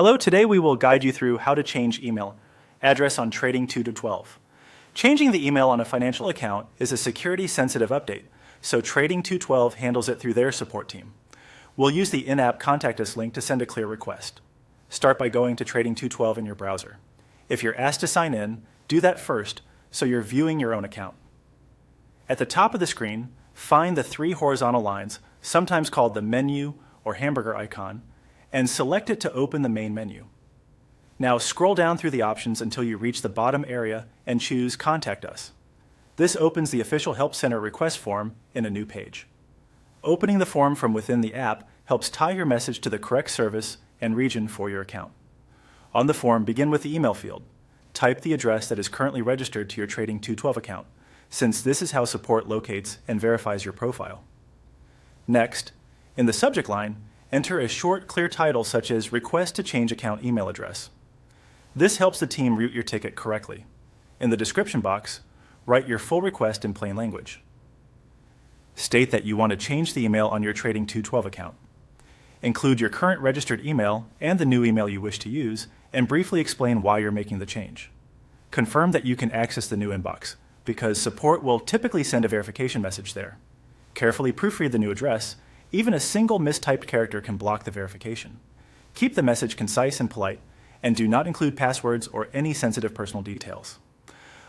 Hello, today we will guide you through how to change email address on Trading 2 to 12. Changing the email on a financial account is a security-sensitive update, so Trading 212 handles it through their support team. We'll use the in-app Contact Us link to send a clear request. Start by going to Trading 212 in your browser. If you're asked to sign in, do that first so you're viewing your own account. At the top of the screen, find the three horizontal lines, sometimes called the menu or hamburger icon, and select it to open the main menu. Now scroll down through the options until you reach the bottom area and choose Contact Us. This opens the official Help Center request form in a new page. Opening the form from within the app helps tie your message to the correct service and region for your account. On the form, begin with the email field. Type the address that is currently registered to your Trading 212 account, since this is how support locates and verifies your profile. Next, in the subject line, enter a short, clear title such as Request to Change Account Email Address. This helps the team route your ticket correctly. In the description box, write your full request in plain language. State that you want to change the email on your Trading 212 account. Include your current registered email and the new email you wish to use, and briefly explain why you're making the change. Confirm that you can access the new inbox, because support will typically send a verification message there. Carefully proofread the new address. Even a single mistyped character can block the verification. Keep the message concise and polite, and do not include passwords or any sensitive personal details.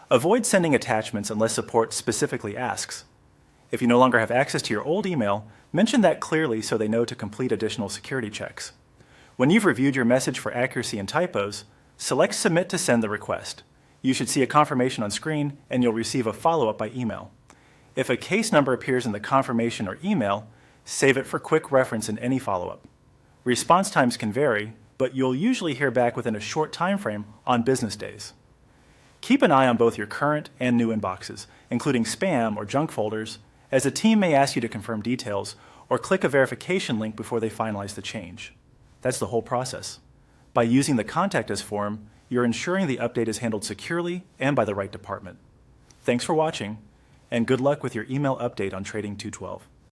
Avoid sending attachments unless support specifically asks. If you no longer have access to your old email, mention that clearly so they know to complete additional security checks. When you've reviewed your message for accuracy and typos, select Submit to send the request. You should see a confirmation on screen, and you'll receive a follow-up by email. If a case number appears in the confirmation or email, save it for quick reference in any follow-up. Response times can vary, but you'll usually hear back within a short time frame on business days. Keep an eye on both your current and new inboxes, including spam or junk folders, as the team may ask you to confirm details or click a verification link before they finalize the change. That's the whole process. By using the Contact Us form, you're ensuring the update is handled securely and by the right department. Thanks for watching, and good luck with your email update on Trading 212.